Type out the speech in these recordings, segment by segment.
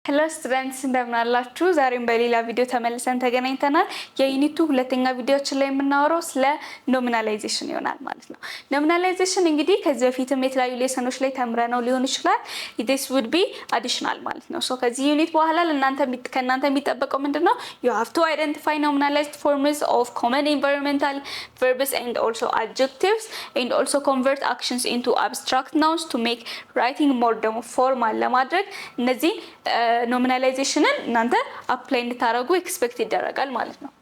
Hello students እንደምን አላችሁ ዛሬም በሌላ ቪዲዮ ተመልሰን ተገናኝተናል የዩኒቱ ሁለተኛ ቪዲዮችን ላይ የምናወራው ስለ ኖሚናላይዜሽን ይሆናል ማለት ነው ኖሚናላይዜሽን እንግዲህ ከዚህ በፊትም የተለያዩ ሌሰኖች ላይ ተምረነው ሊሆን ይችላል this would be additional ማለት ነው so ከዚህ ዩኒት በኋላ ከእናንተ የሚጠበቀው ምንድነው you have to identify nominalized forms of common environmental verbs and also adjectives and also convert actions into abstract nouns to make writing more formal ለማድረግ እነዚህ nominalization እናንተ apply እንድታረጉ expect ይደረጋል ማለት ነው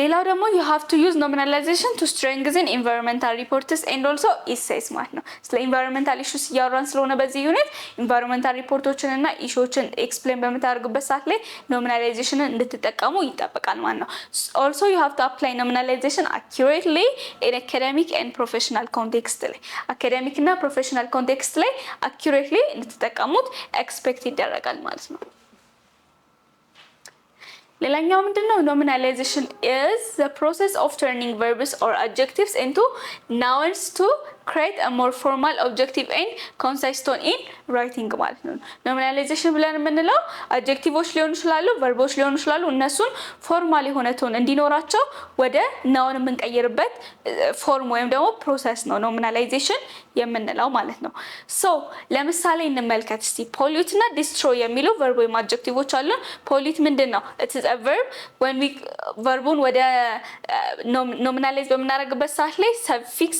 ሌላው ደግሞ you have to use nominalization to strengthen environmental reports and also essays ማለት ነው ስለ environmental issues ያወራን ስለሆነ በዚህ ዩኒት environmental reportoችን እና issueዎችን explain በመታረጉበት ሰዓት ላይ nominalization እንድትጠቀሙ ይጠበቃል ማለት ነው also you have to apply nominalization accurately in academic and professional context ላይ academic እና professional context ላይ accurately እንድትጠቀሙት expect ይደረጋል ማለት ነው ሌላኛው ምንድነው nominalization is the process of turning verbs or adjectives into nouns to create a more formal objective and concise tone in writing ማለት ነው nominalization ብለን የምንለው adjectives ሊሆኑ ይችላሉ verbs ሊሆኑ ይችላሉ እነሱን ፎርማል የሆነ ቶን እንዲኖራቸው ወደ noun የምንቀይርበት ፎርም ወይም ደግሞ ፕሮሰስ ነው nominalization የምንለው ማለት ነው so ለምሳሌ እንመልከት እስቲ pollute እና destroy የሚሉ verb ወይም adjectives አሉ pollute ምንድነው it is a verb when we verbun ወደ nominalize በመናረግበት ሰዓት ላይ suffix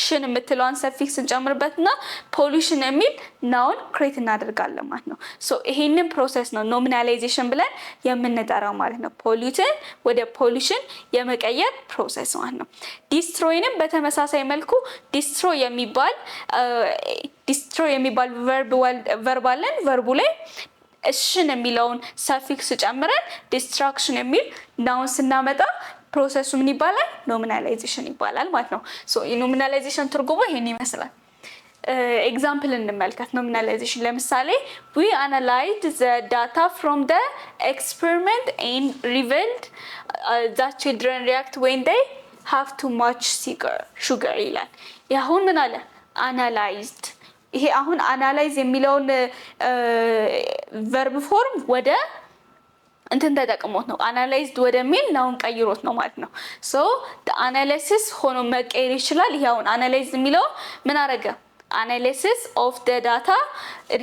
ሽን የምትለውን suffix እንጨምርበትና pollution የሚል noun create እናደርጋለን ማለት ነው so ይሄንን ፕሮሰስ ነው nominalization ብለን የምንጠራው ማለት ነው pollution ወደ pollution የመቀየር ፕሮሰስ ማለት ነው destroyንም በተመሳሳይ መልኩ destroy የሚባል verb አለን verbu ላይ እሽን የሚለውን suffix ጨምረን destruction የሚል noun ስናመጣ ፕሮሰሱ ምን ይባላል nominalization ይባላል ማለት ነው so nominalization ትርጉሙ ይሄን ይመስላል example እንመልከት nominalization ለምሳሌ we analyzed the data from the experiment and revealed that children react when they have too much sugar ይላል ያሁን ምን አለ analyzed ይሄ አሁን analyze የሚለውን verb form ወደ እንትን ተጠቅሞት ነው analyzed ወደሚል ናውን ቀይሮት ነው ማለት ነው so the analysis ሆኖ መቀየር ይችላል ይሄ አሁን analyze የሚለው ምን አረገ analysis of the data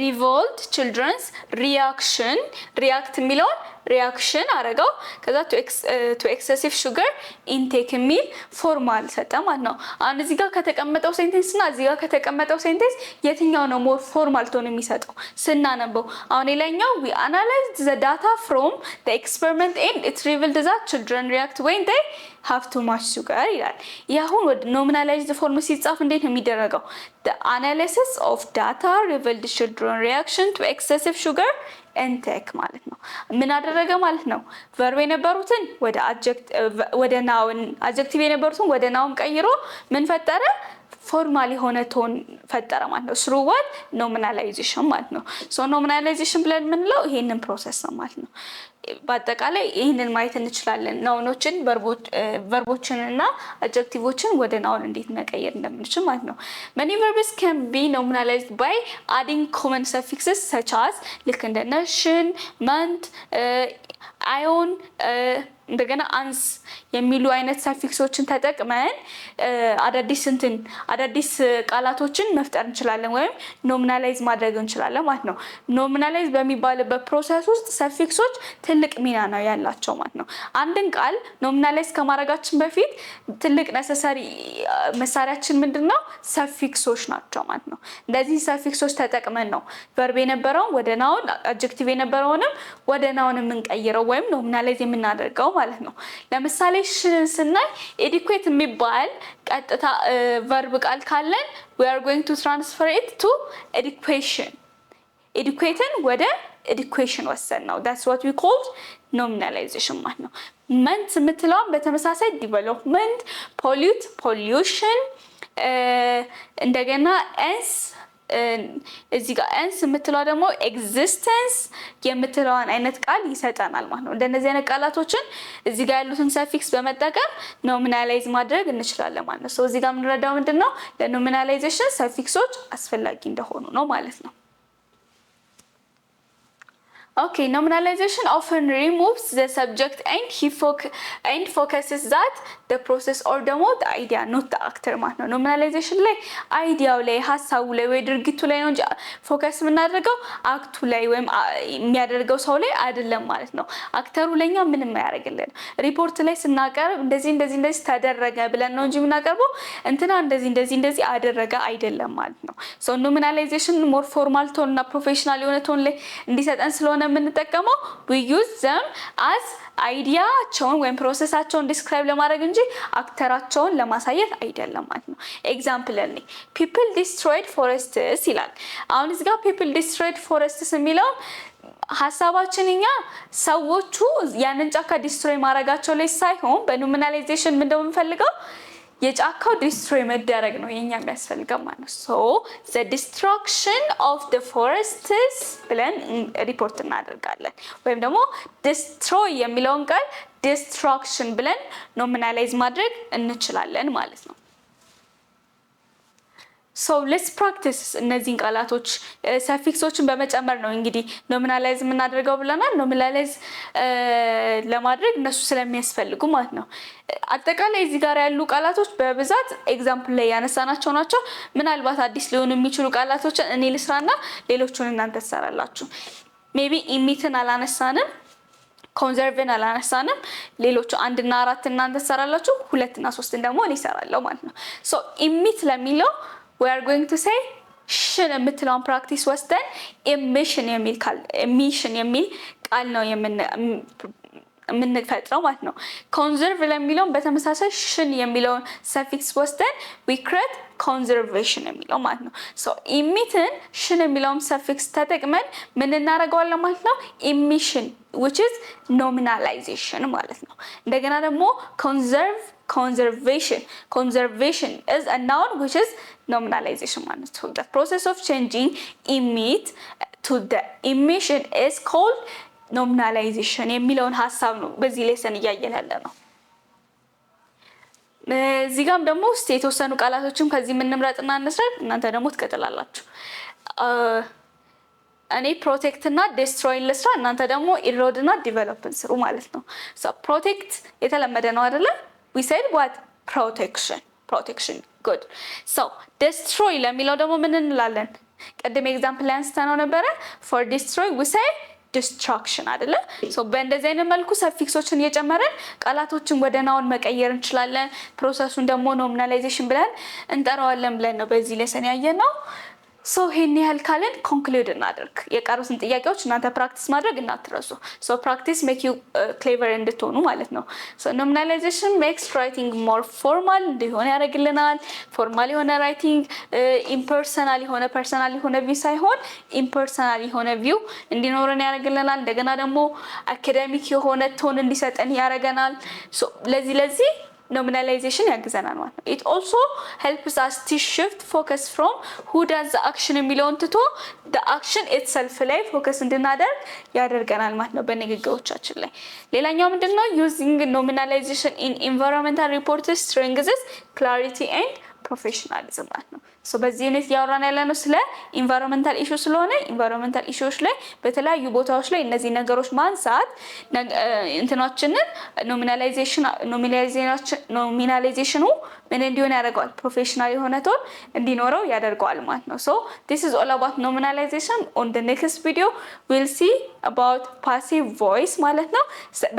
revealed children's react የሚለው reaction አረጋው ከዛ to excessive sugar intake የሚል ፎርማል ሰጠ ማለት ነው አሁን እዚህ ጋር ከተቀመጠው ሴንቴንስ እና እዚህ ጋር ከተቀመጠው ሴንቴንስ የትኛው ነው ሞር ፎርማል ቶን የሚሰጠው ስናነበው አሁን ሌላኛው we analyzed the data from the experiment and it revealed that children react when they have too much sugar ይላል ያሁን ወደ nominalized form ሲጻፍ እንዴት ነው የሚደረገው the analysis of data revealed children reaction to excessive sugar intake ማለት ነው ምን አደረገ ማለት ነው verb የነበሩትን ወደ noun adjective የነበሩትን ወደ noun ቀይሮ ምን ፈጠረ ፎርማል የሆነ ቶን ፈጠረ ማለት ነው through what nominalization ማለት ነው so nominalization ብለን ምንለው ይሄንን ፕሮሰስ ነው ማለት ነው በአጠቃላይ ይሄንን ማየት እንችላለን ናውኖችን verboችን እና adjectiveዎችን ወደ noun እንዴት መቀየር እንደምንችል ማለት ነው many verbs can be nominalized by adding common suffixes such as ልክ እንደ shin meant ion እንደገና ans የሚሉ አይነት ሰፊክሶችን ተጠቅመን አዳዲስ ቃላቶችን መፍጠር እንችላለን ወይም ኖሚናላይዝ ማድረግ እንችላለን ማለት ነው ኖሚናላይዝ በሚባልበት ፕሮሰስ ውስጥ ሰፊክሶች ትልቅ ሚና ነው ያላቸው ማለት ነው አንድን ቃል ኖሚናላይዝ ከማድረጋችን በፊት ትልቅ necessary መሳሪያችን ምንድነው ሰፊክሶች ናቸው ማለት ነው እንደዚህ ሰፊክሶች ተጠቅመን ነው verb የነበረው ወደ noun adjective የነበረውንም ወደ noun የምንቀይረው ወይም ኖሚናላይዝ የምናደርገው ማለት ነው ለምሳሌ ሽን ስናይ educate የሚባል ቀጥታ verb ቃል ካለን we are going to transfer it to education ወደ education ወሰን ነው that's what we call nominalization ማለት ነው meant የምትለው በተመሳሳይ development pollute pollution እንደገና ens እዚህ ጋር ans የምትለው ደግሞ existence የምትለውን አይነት ቃል ይሰጣናል ማለት ነው እንደነዚህ አይነት ቃላቶችን እዚህ ጋር ያሉትን ሰፊክስ በመጠቀም ኖሚናላይዝ ማድረግ እንችላለን ማለት ነው እዚህ ጋር ምንረዳው ምንድነው ለኖሚናላይዜሽን ሰፊክሶች አስፈላጊ እንደሆኑ ነው ማለት ነው Okay, nominalization often removes the subject and focuses that the process or the idea, not the actor ማለት ነው። nominalization ላይ አይዲያው ላይ ሐሳቡ ላይ ወይ ድርጊቱ ላይ ነው እንጂ ፎከስ የምናደርገው አክቱ ላይ ወይም የሚያደርገው ሰው ላይ አይደለም ማለት ነው። አክተሩ ለኛ ምንም ያደርግልን ሪፖርት ላይ ስናቀርብ እንደዚህ ተደረገ ብለን ነው እንጂ የምናቀርበው እንትና እንደዚህ አደረገ አይደለም ማለት ነው። so nominalization more formal tone እና professional የሆነ ቶን ላይ እንዲሰጠን ስለሆነ የምንጠቀመው we use them as አይዲያቸውን ወይም ፕሮሰሳቸውን ዲስክራይብ ለማድረግ እንጂ አክተራቸውን ለማሳየት አይደለም ማለት ነው። ኤግዛምፕል ላይ people destroyed forests ይላል። አሁን እዚህ ጋር people destroyed forests የሚለው ሐሳባችንኛ ሰዎቹ ያንን ጫካ ዲስትሮይ ማድረጋቸው ላይ ሳይሆን በኖሚናላይዜሽን ምን እንደምንፈልገው የጫካው ዲስትሮይ መደረግ ነው የኛ የሚያስፈልገው ማለት ነው። so the destruction of the forests ብለን ሪፖርት እናደርጋለን ወይም ደግሞ destroy የሚለውን ቃል destruction ብለን ኖሚናላይዝ ማድረግ እንችላለን ማለት ነው። so let's practice እነዚህን ቃላቶች ሰፊክሶችን በመጨመር ነው እንግዲህ ኖሚናላይዝ የምናደርገው ብለናል። ኖሚናላይዝ ለማድረግ እነሱ ስለሚያስፈልጉ ማለት ነው። አጠቃላይ እዚህ ጋር ያሉ ቃላቶች በብዛት ኤግዛምፕል ላይ ያነሳናቸው ናቸው። ምናልባት አዲስ ሊሆኑ የሚችሉ ቃላቶችን እኔ ልስራና ሌሎቹን እናንተ ትሰራላችሁ። ሜቢ ኢሚትን አላነሳንም፣ ኮንዘርቭን አላነሳንም። ሌሎቹ 1 እና 4 እናንተ ትሰራላችሁ፣ 2 እና 3 ደግሞ እኔ እሰራለሁ ማለት ነው። so ኢሚት ለሚለው we are going to say ሽን የምትለውን ፕራክቲስ ወስደን emission የሚል ቃል ነው የምንፈጥረው ማለት ነው። ኮንዘርቭ ለሚለው በተመሳሳይ ሽን የሚለውን ሰፊክስ ወስደን we create conservation የሚለው ማለት ነው። so emitን ሽን የሚለውን ሰፊክስ ተጠቅመን ምን እናደርገዋለን ማለት ነው emission which is nominalization ማለት ነው። እንደገና ደግሞ conservation is a noun which is nominalization ማለት ነው። the process of changing emit to the emission is called nominalization የሚለውን ሐሳብ ነው በዚህ ሌሰን እያየን ያለ ነው። እዚህ ጋርም ደግሞ የተወሰኑ ቃላቶችን ከዚህ የምንምረጥና እንስራል፣ እናንተ ደግሞ ትቀጥላላችሁ። እኔ ፕሮቴክት እና ዲስትሮይ ልስራ፣ እናንተ ደግሞ ኢሮድ እና ዲቨሎፕን ስሩ ማለት ነው። so protect የተለመደ ነው አይደለ? we said what protection good so destroy ለሚለው ደግሞ ምን እንላለን? ቀደም ኤግዛምፕል ላይ አንስተነው ነበረ for destroy we say destruction አይደለ? so በእንደዚህ አይነት መልኩ ሰፊክሶችን እየጨመረን ቃላቶችን ወደ ናውን መቀየር እንችላለን። ፕሮሰሱን ደግሞ ኖሚናላይዜሽን ብለን እንጠራዋለን ብለን ነው በዚህ ሌሰን ያየነው። so ይሄን ያህል ካለን ኮንክሉድ እናድርግ። የቀሩትን ጥያቄዎች እናንተ ፕራክቲስ ማድረግ እንዳትረሱ። so practice make you clever እንድትሆኑ ማለት ነው። so nominalization makes writing more formal እንዲሆን ያደርግልናል። ፎርማል የሆነ ራይቲንግ ኢምፐርሰናል የሆነ ፐርሰናል የሆነ ቪው ሳይሆን ኢምፐርሰናል የሆነ ቪው እንዲኖረን ያደርግልናል። እንደገና ደግሞ አካዳሚክ የሆነ ቶን እንዲሰጠን ያደርገናል። so ለዚህ nominalization ያግዘናል ማለት ነው። it also helps us to shift focus from who does the action የሚለውን ትቶ the action itself ላይ ፎከስ እንድናደርግ ያደርገናል ማለት ነው በንግግሮቻችን ላይ። ሌላኛው ምንድነው? using nominalization in environmental reports strengthens clarity and professionalism ማለት ነው። so በዚህ ዩኒት ያወራን ያለነው ስለ ኢንቫይሮንመንታል ኢሹ ስለሆነ ኢንቫይሮንመንታል ኢሹዎች ላይ በተለያዩ ቦታዎች ላይ እነዚህ ነገሮች ማንሳት እንትናችንን ኖሚናላይዜሽኑ ምን እንዲሆን ያደርገዋል? ፕሮፌሽናል የሆነ ቶን እንዲኖረው ያደርገዋል ማለት ነው። so this is all about nominalization. on the next video we'll see about passive voice ማለት ነው።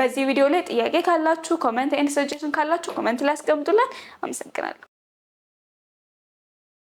በዚህ ቪዲዮ ላይ ጥያቄ ካላችሁ ኮሜንት ኤንድ ሰጀሽን ካላችሁ ኮሜንት ላይ አስቀምጡልን። አመሰግናለሁ።